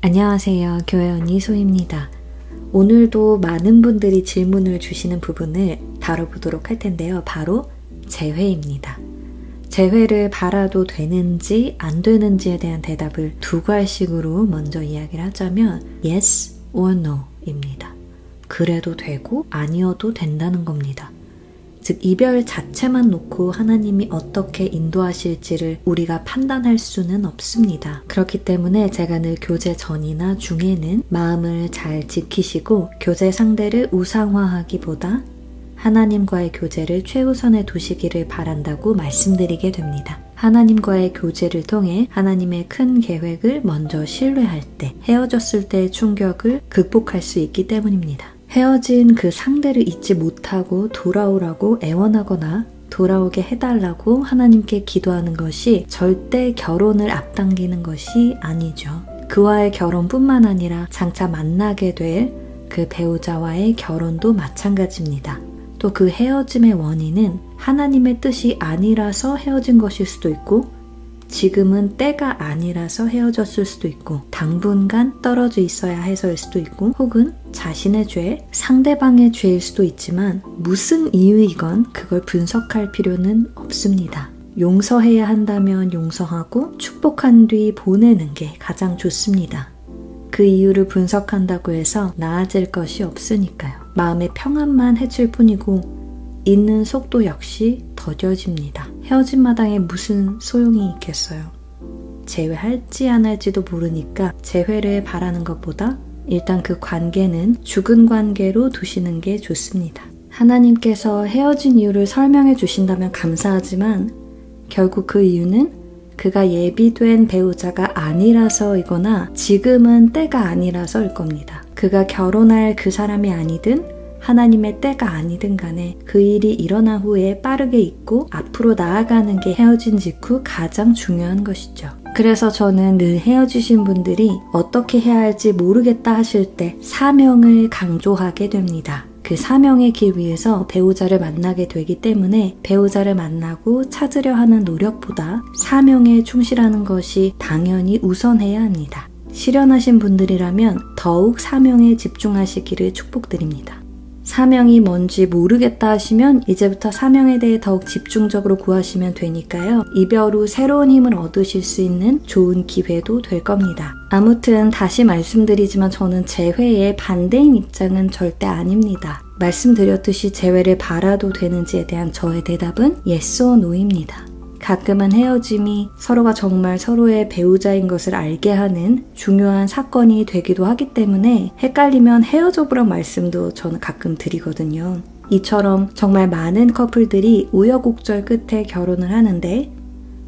안녕하세요. 교회 언니 소입니다. 오늘도 많은 분들이 질문을 주시는 부분을 다뤄보도록 할 텐데요. 바로 재회입니다. 재회를 바라도 되는지 안 되는지에 대한 대답을 두 갈식으로 먼저 이야기를 하자면 yes or no 입니다. 그래도 되고 아니어도 된다는 겁니다. 즉 이별 자체만 놓고 하나님이 어떻게 인도하실지를 우리가 판단할 수는 없습니다. 그렇기 때문에 제가 늘 교제 전이나 중에는 마음을 잘 지키시고 교제 상대를 우상화하기보다 하나님과의 교제를 최우선에 두시기를 바란다고 말씀드리게 됩니다. 하나님과의 교제를 통해 하나님의 큰 계획을 먼저 신뢰할 때 헤어졌을 때의 충격을 극복할 수 있기 때문입니다. 헤어진 그 상대를 잊지 못하고 돌아오라고 애원하거나 돌아오게 해달라고 하나님께 기도하는 것이 절대 결혼을 앞당기는 것이 아니죠. 그와의 결혼뿐만 아니라 장차 만나게 될 그 배우자와의 결혼도 마찬가지입니다. 또 그 헤어짐의 원인은 하나님의 뜻이 아니라서 헤어진 것일 수도 있고 지금은 때가 아니라서 헤어졌을 수도 있고 당분간 떨어져 있어야 해서일 수도 있고 혹은 자신의 죄, 상대방의 죄일 수도 있지만 무슨 이유이건 그걸 분석할 필요는 없습니다. 용서해야 한다면 용서하고 축복한 뒤 보내는 게 가장 좋습니다. 그 이유를 분석한다고 해서 나아질 것이 없으니까요. 마음의 평안만 해칠 뿐이고 있는 속도 역시 더뎌집니다. 헤어진 마당에 무슨 소용이 있겠어요. 재회할지 안 할지도 모르니까 재회를 바라는 것보다 일단 그 관계는 죽은 관계로 두시는 게 좋습니다. 하나님께서 헤어진 이유를 설명해 주신다면 감사하지만 결국 그 이유는 그가 예비된 배우자가 아니라서이거나 지금은 때가 아니라서일 겁니다. 그가 결혼할 그 사람이 아니든 하나님의 때가 아니든 간에 그 일이 일어난 후에 빠르게 잊고 앞으로 나아가는 게 헤어진 직후 가장 중요한 것이죠. 그래서 저는 늘 헤어지신 분들이 어떻게 해야 할지 모르겠다 하실 때 사명을 강조하게 됩니다. 그 사명의 길 위에서 배우자를 만나게 되기 때문에 배우자를 만나고 찾으려 하는 노력보다 사명에 충실하는 것이 당연히 우선해야 합니다. 실현하신 분들이라면 더욱 사명에 집중하시기를 축복드립니다. 사명이 뭔지 모르겠다 하시면 이제부터 사명에 대해 더욱 집중적으로 구하시면 되니까요. 이별 후 새로운 힘을 얻으실 수 있는 좋은 기회도 될 겁니다. 아무튼 다시 말씀드리지만 저는 재회의 반대인 입장은 절대 아닙니다. 말씀드렸듯이 재회를 바라도 되는지에 대한 저의 대답은 yes or no입니다. 가끔은 헤어짐이 서로가 정말 서로의 배우자인 것을 알게 하는 중요한 사건이 되기도 하기 때문에 헷갈리면 헤어져 보란 말씀도 저는 가끔 드리거든요. 이처럼 정말 많은 커플들이 우여곡절 끝에 결혼을 하는데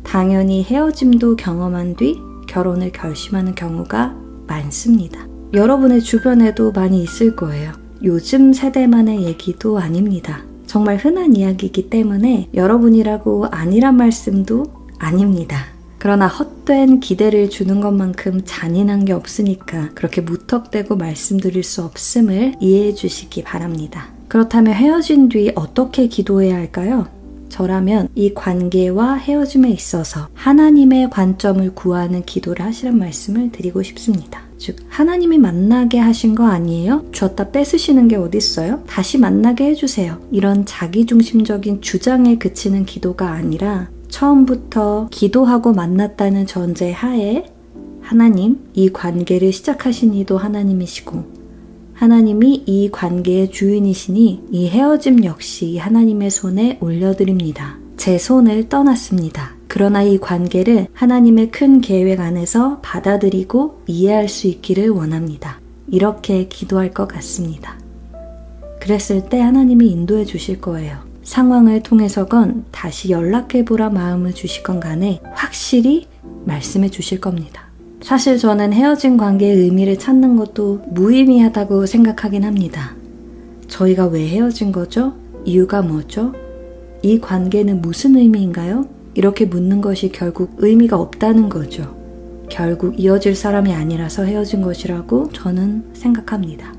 당연히 헤어짐도 경험한 뒤 결혼을 결심하는 경우가 많습니다. 여러분의 주변에도 많이 있을 거예요. 요즘 세대만의 얘기도 아닙니다. 정말 흔한 이야기이기 때문에 여러분이라고 아니란 말씀도 아닙니다. 그러나 헛된 기대를 주는 것만큼 잔인한 게 없으니까 그렇게 무턱대고 말씀드릴 수 없음을 이해해 주시기 바랍니다. 그렇다면 헤어진 뒤 어떻게 기도해야 할까요? 저라면 이 관계와 헤어짐에 있어서 하나님의 관점을 구하는 기도를 하시란 말씀을 드리고 싶습니다. 즉 하나님이 만나게 하신 거 아니에요? 줬다 뺏으시는 게 어딨어요? 다시 만나게 해주세요. 이런 자기중심적인 주장에 그치는 기도가 아니라 처음부터 기도하고 만났다는 전제 하에 하나님, 이 관계를 시작하신 이도 하나님이시고 하나님이 이 관계의 주인이시니 이 헤어짐 역시 하나님의 손에 올려드립니다. 제 손을 떠났습니다. 그러나 이 관계를 하나님의 큰 계획 안에서 받아들이고 이해할 수 있기를 원합니다. 이렇게 기도할 것 같습니다. 그랬을 때 하나님이 인도해 주실 거예요. 상황을 통해서건 다시 연락해보라 마음을 주시건 간에 확실히 말씀해 주실 겁니다. 사실 저는 헤어진 관계의 의미를 찾는 것도 무의미하다고 생각하긴 합니다. 저희가 왜 헤어진 거죠? 이유가 뭐죠? 이 관계는 무슨 의미인가요? 이렇게 묻는 것이 결국 의미가 없다는 거죠. 결국 이어질 사람이 아니라서 헤어진 것이라고 저는 생각합니다.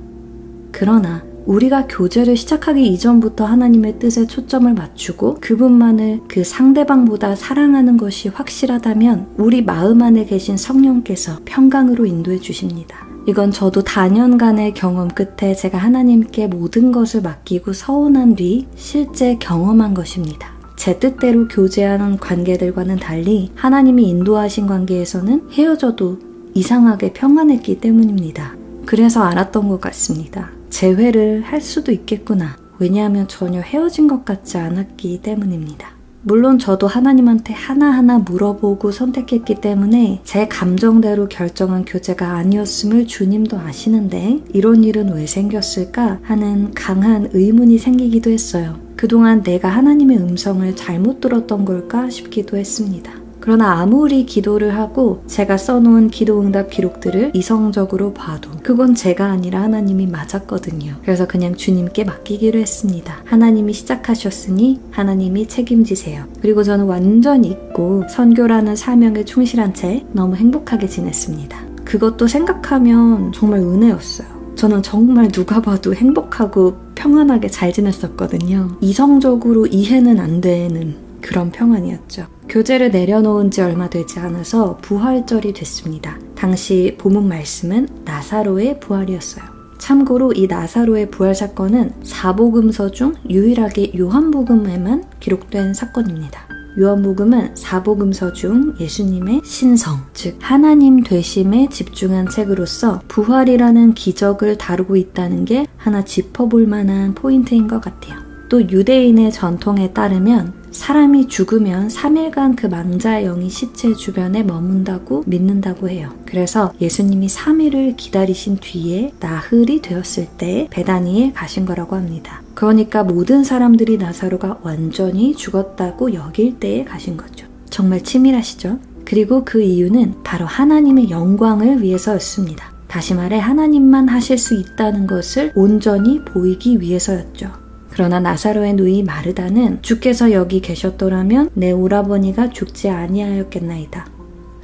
그러나 우리가 교제를 시작하기 이전부터 하나님의 뜻에 초점을 맞추고 그분만을 그 상대방보다 사랑하는 것이 확실하다면 우리 마음 안에 계신 성령께서 평강으로 인도해 주십니다. 이건 저도 다년간의 경험 끝에 제가 하나님께 모든 것을 맡기고 서원한 뒤 실제 경험한 것입니다. 제 뜻대로 교제하는 관계들과는 달리 하나님이 인도하신 관계에서는 헤어져도 이상하게 평안했기 때문입니다. 그래서 알았던 것 같습니다. 재회를 할 수도 있겠구나. 왜냐하면 전혀 헤어진 것 같지 않았기 때문입니다. 물론 저도 하나님한테 하나하나 물어보고 선택했기 때문에 제 감정대로 결정한 교제가 아니었음을 주님도 아시는데 이런 일은 왜 생겼을까 하는 강한 의문이 생기기도 했어요. 그동안 내가 하나님의 음성을 잘못 들었던 걸까 싶기도 했습니다. 그러나 아무리 기도를 하고 제가 써놓은 기도응답 기록들을 이성적으로 봐도 그건 제가 아니라 하나님이 맞았거든요. 그래서 그냥 주님께 맡기기로 했습니다. 하나님이 시작하셨으니 하나님이 책임지세요. 그리고 저는 완전 잊고 선교라는 사명에 충실한 채 너무 행복하게 지냈습니다. 그것도 생각하면 정말 은혜였어요. 저는 정말 누가 봐도 행복하고 평안하게 잘 지냈었거든요. 이성적으로 이해는 안 되는 그런 평안이었죠. 교제를 내려놓은 지 얼마 되지 않아서 부활절이 됐습니다. 당시 본문 말씀은 나사로의 부활이었어요. 참고로 이 나사로의 부활 사건은 사복음서 중 유일하게 요한복음에만 기록된 사건입니다. 요한복음은 사복음서 중 예수님의 신성, 즉 하나님 되심에 집중한 책으로서 부활이라는 기적을 다루고 있다는 게 하나 짚어볼 만한 포인트인 것 같아요. 또 유대인의 전통에 따르면 사람이 죽으면 3일간 그 망자의 영이 시체 주변에 머문다고 믿는다고 해요. 그래서 예수님이 3일을 기다리신 뒤에 나흘이 되었을 때 베다니에 가신 거라고 합니다. 그러니까 모든 사람들이 나사로가 완전히 죽었다고 여길 때에 가신 거죠. 정말 치밀하시죠? 그리고 그 이유는 바로 하나님의 영광을 위해서였습니다. 다시 말해 하나님만 하실 수 있다는 것을 온전히 보이기 위해서였죠. 그러나 나사로의 누이 마르다는 주께서 여기 계셨더라면 내 오라버니가 죽지 아니하였겠나이다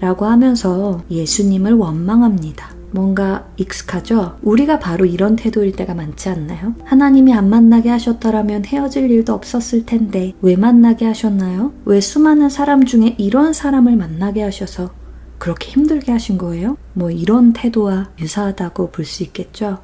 라고 하면서 예수님을 원망합니다. 뭔가 익숙하죠? 우리가 바로 이런 태도일 때가 많지 않나요? 하나님이 안 만나게 하셨더라면 헤어질 일도 없었을 텐데 왜 만나게 하셨나요? 왜 수많은 사람 중에 이런 사람을 만나게 하셔서 그렇게 힘들게 하신 거예요? 뭐 이런 태도와 유사하다고 볼 수 있겠죠?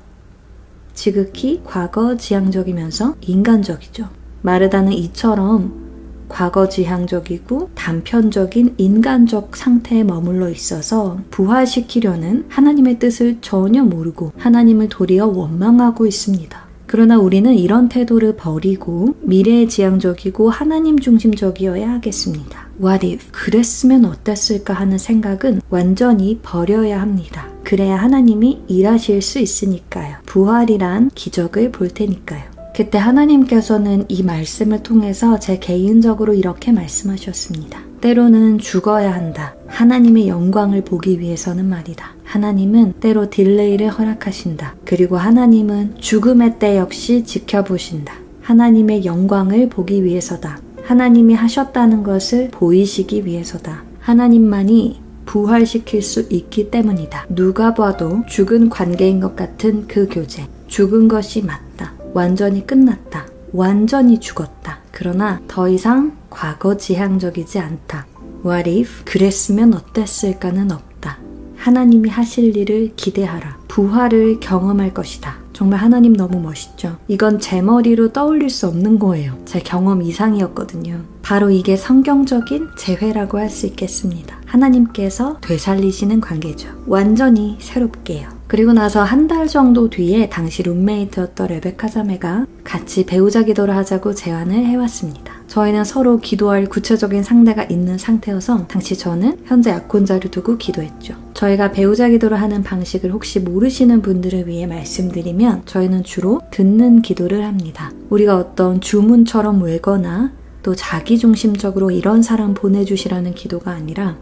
지극히 과거지향적이면서 인간적이죠. 마르다는 이처럼 과거지향적이고 단편적인 인간적 상태에 머물러 있어서 부활시키려는 하나님의 뜻을 전혀 모르고 하나님을 도리어 원망하고 있습니다. 그러나 우리는 이런 태도를 버리고 미래지향적이고 하나님 중심적이어야 하겠습니다. What if? 그랬으면 어땠을까 하는 생각은 완전히 버려야 합니다. 그래야 하나님이 일하실 수 있으니까요. 부활이란 기적을 볼 테니까요. 그때 하나님께서는 이 말씀을 통해서 제 개인적으로 이렇게 말씀하셨습니다. 때로는 죽어야 한다. 하나님의 영광을 보기 위해서는 말이다. 하나님은 때로 딜레이를 허락하신다. 그리고 하나님은 죽음의 때 역시 지켜보신다. 하나님의 영광을 보기 위해서다. 하나님이 하셨다는 것을 보이시기 위해서다. 하나님만이 부활시킬 수 있기 때문이다. 누가 봐도 죽은 관계인 것 같은 그 교제. 죽은 것이 맞다. 완전히 끝났다. 완전히 죽었다. 그러나 더 이상 과거지향적이지 않다. What if? 그랬으면 어땠을까는 없다. 하나님이 하실 일을 기대하라. 부활을 경험할 것이다. 정말 하나님 너무 멋있죠? 이건 제 머리로 떠올릴 수 없는 거예요. 제 경험 이상이었거든요. 바로 이게 성경적인 재회라고 할 수 있겠습니다. 하나님께서 되살리시는 관계죠. 완전히 새롭게요. 그리고 나서 한 달 정도 뒤에 당시 룸메이트였던 레베카 자매가 같이 배우자 기도를 하자고 제안을 해왔습니다. 저희는 서로 기도할 구체적인 상대가 있는 상태여서 당시 저는 현재 약혼자를 두고 기도했죠. 저희가 배우자 기도를 하는 방식을 혹시 모르시는 분들을 위해 말씀드리면 저희는 주로 듣는 기도를 합니다. 우리가 어떤 주문처럼 외거나 또 자기중심적으로 이런 사람 보내주시라는 기도가 아니라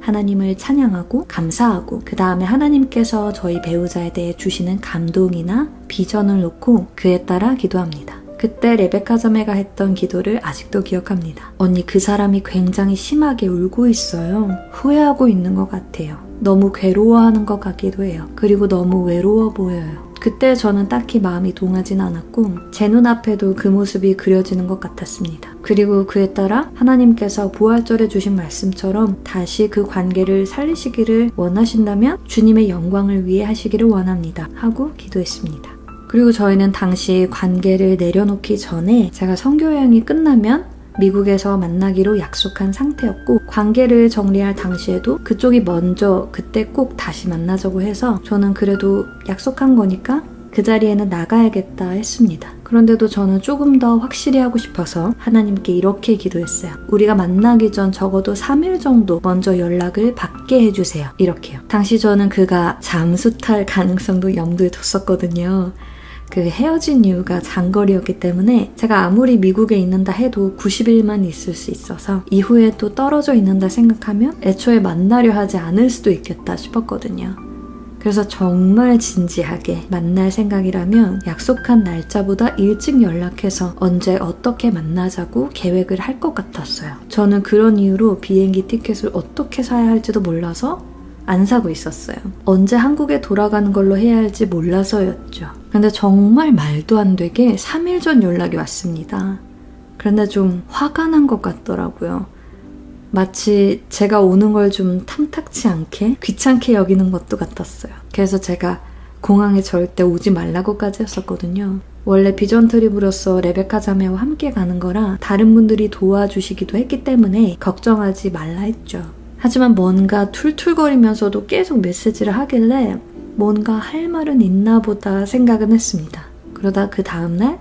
하나님을 찬양하고 감사하고 그 다음에 하나님께서 저희 배우자에 대해 주시는 감동이나 비전을 놓고 그에 따라 기도합니다. 그때 레베카 자매가 했던 기도를 아직도 기억합니다. 언니, 그 사람이 굉장히 심하게 울고 있어요. 후회하고 있는 것 같아요. 너무 괴로워하는 것 같기도 해요. 그리고 너무 외로워 보여요. 그때 저는 딱히 마음이 동하진 않았고 제 눈앞에도 그 모습이 그려지는 것 같았습니다. 그리고 그에 따라 하나님께서 부활절에 주신 말씀처럼 다시 그 관계를 살리시기를 원하신다면 주님의 영광을 위해 하시기를 원합니다. 하고 기도했습니다. 그리고 저희는 당시 관계를 내려놓기 전에 제가 선교여행이 끝나면 미국에서 만나기로 약속한 상태였고 관계를 정리할 당시에도 그쪽이 먼저 그때 꼭 다시 만나자고 해서 저는 그래도 약속한 거니까 그 자리에는 나가야겠다 했습니다. 그런데도 저는 조금 더 확실히 하고 싶어서 하나님께 이렇게 기도했어요. 우리가 만나기 전 적어도 3일 정도 먼저 연락을 받게 해주세요. 이렇게요. 당시 저는 그가 잠수 탈 가능성도 염두에 뒀었거든요. 그 헤어진 이유가 장거리였기 때문에 제가 아무리 미국에 있는다 해도 90일만 있을 수 있어서 이후에 또 떨어져 있는다 생각하면 애초에 만나려 하지 않을 수도 있겠다 싶었거든요. 그래서 정말 진지하게 만날 생각이라면 약속한 날짜보다 일찍 연락해서 언제 어떻게 만나자고 계획을 할 것 같았어요. 저는 그런 이유로 비행기 티켓을 어떻게 사야 할지도 몰라서 안 사고 있었어요. 언제 한국에 돌아가는 걸로 해야 할지 몰라서였죠. 근데 정말 말도 안 되게 3일 전 연락이 왔습니다. 그런데 좀 화가 난 것 같더라고요. 마치 제가 오는 걸 좀 탐탁치 않게 귀찮게 여기는 것도 같았어요. 그래서 제가 공항에 절대 오지 말라고까지 했었거든요. 원래 비전 트립으로서 레베카 자매와 함께 가는 거라 다른 분들이 도와주시기도 했기 때문에 걱정하지 말라 했죠. 하지만 뭔가 툴툴거리면서도 계속 메시지를 하길래 뭔가 할 말은 있나 보다 생각은 했습니다. 그러다 그 다음날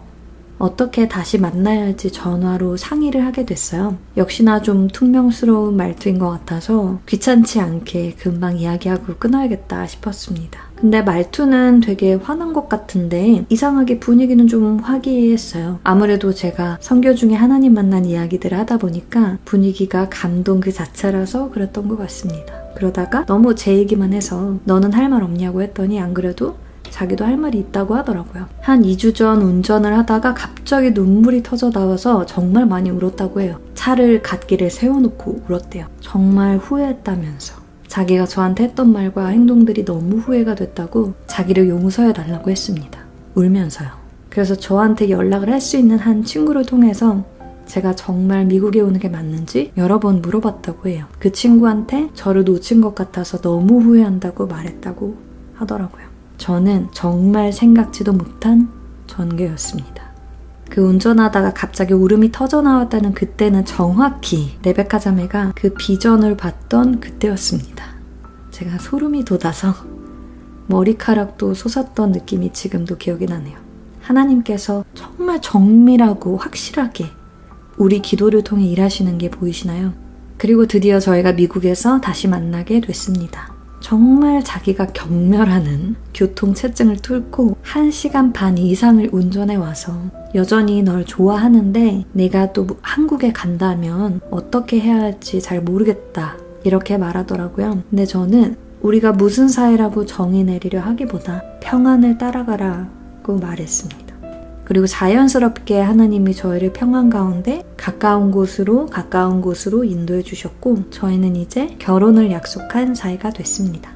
어떻게 다시 만나야 할지 전화로 상의를 하게 됐어요. 역시나 좀 퉁명스러운 말투인 것 같아서 귀찮지 않게 금방 이야기하고 끊어야겠다 싶었습니다. 근데 말투는 되게 화난 것 같은데 이상하게 분위기는 좀 화기애애했어요. 아무래도 제가 선교 중에 하나님 만난 이야기들을 하다 보니까 분위기가 감동 그 자체라서 그랬던 것 같습니다. 그러다가 너무 제 얘기만 해서 너는 할 말 없냐고 했더니 안 그래도 자기도 할 말이 있다고 하더라고요. 한 2주 전 운전을 하다가 갑자기 눈물이 터져 나와서 정말 많이 울었다고 해요. 차를 갓길에 세워놓고 울었대요. 정말 후회했다면서. 자기가 저한테 했던 말과 행동들이 너무 후회가 됐다고 자기를 용서해달라고 했습니다. 울면서요. 그래서 저한테 연락을 할 수 있는 한 친구를 통해서 제가 정말 미국에 오는 게 맞는지 여러 번 물어봤다고 해요. 그 친구한테 저를 놓친 것 같아서 너무 후회한다고 말했다고 하더라고요. 저는 정말 생각지도 못한 전개였습니다. 그 운전하다가 갑자기 울음이 터져 나왔다는 그때는 정확히 레베카 자매가 그 비전을 봤던 그때였습니다. 제가 소름이 돋아서 머리카락도 솟았던 느낌이 지금도 기억이 나네요. 하나님께서 정말 정밀하고 확실하게 우리 기도를 통해 일하시는 게 보이시나요? 그리고 드디어 저희가 미국에서 다시 만나게 됐습니다. 정말 자기가 경멸하는 교통체증을 뚫고 1시간 반 이상을 운전해 와서 여전히 널 좋아하는데 내가 또 한국에 간다면 어떻게 해야 할지 잘 모르겠다 이렇게 말하더라고요. 근데 저는 우리가 무슨 사이라고 정의 내리려 하기보다 평안을 따라가라고 말했습니다. 그리고 자연스럽게 하나님이 저희를 평안 가운데 가까운 곳으로 인도해 주셨고 저희는 이제 결혼을 약속한 사이가 됐습니다.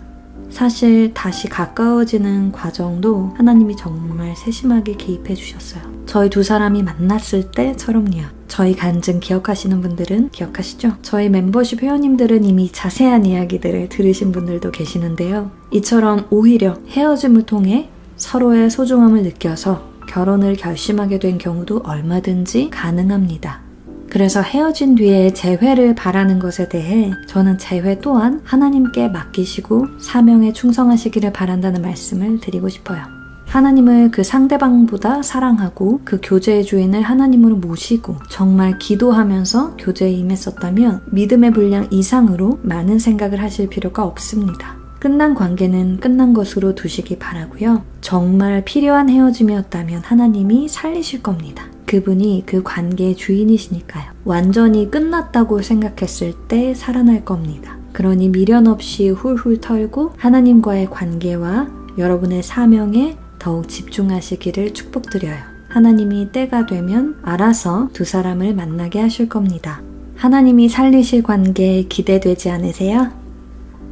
사실 다시 가까워지는 과정도 하나님이 정말 세심하게 개입해 주셨어요. 저희 두 사람이 만났을 때처럼요. 저희 간증 기억하시는 분들은 기억하시죠? 저희 멤버십 회원님들은 이미 자세한 이야기들을 들으신 분들도 계시는데요. 이처럼 오히려 헤어짐을 통해 서로의 소중함을 느껴서 결혼을 결심하게 된 경우도 얼마든지 가능합니다. 그래서 헤어진 뒤에 재회를 바라는 것에 대해 저는 재회 또한 하나님께 맡기시고 사명에 충성하시기를 바란다는 말씀을 드리고 싶어요. 하나님을 그 상대방보다 사랑하고 그 교제의 주인을 하나님으로 모시고 정말 기도하면서 교제에 임했었다면 믿음의 분량 이상으로 많은 생각을 하실 필요가 없습니다. 끝난 관계는 끝난 것으로 두시기 바라고요. 정말 필요한 헤어짐이었다면 하나님이 살리실 겁니다. 그분이 그 관계의 주인이시니까요. 완전히 끝났다고 생각했을 때 살아날 겁니다. 그러니 미련 없이 훌훌 털고 하나님과의 관계와 여러분의 사명에 더욱 집중하시기를 축복드려요. 하나님이 때가 되면 알아서 두 사람을 만나게 하실 겁니다. 하나님이 살리실 관계 기대되지 않으세요?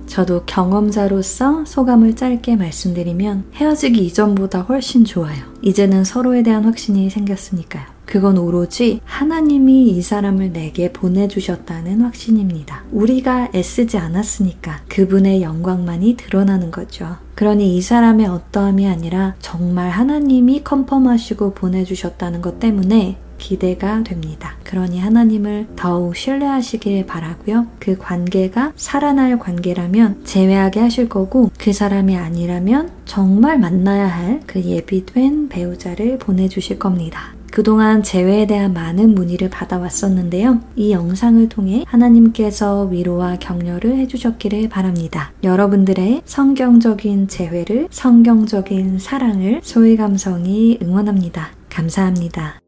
저도 경험자로서 소감을 짧게 말씀드리면 헤어지기 이전보다 훨씬 좋아요. 이제는 서로에 대한 확신이 생겼으니까요. 그건 오로지 하나님이 이 사람을 내게 보내주셨다는 확신입니다. 우리가 애쓰지 않았으니까 그분의 영광만이 드러나는 거죠. 그러니 이 사람의 어떠함이 아니라 정말 하나님이 컨펌하시고 보내주셨다는 것 때문에 기대가 됩니다. 그러니 하나님을 더욱 신뢰하시길 바라고요. 그 관계가 살아날 관계라면 재회하게 하실 거고, 그 사람이 아니라면 정말 만나야 할 그 예비된 배우자를 보내주실 겁니다. 그동안 재회에 대한 많은 문의를 받아왔었는데요. 이 영상을 통해 하나님께서 위로와 격려를 해주셨기를 바랍니다. 여러분들의 성경적인 재회를, 성경적인 사랑을 소희감성이 응원합니다. 감사합니다.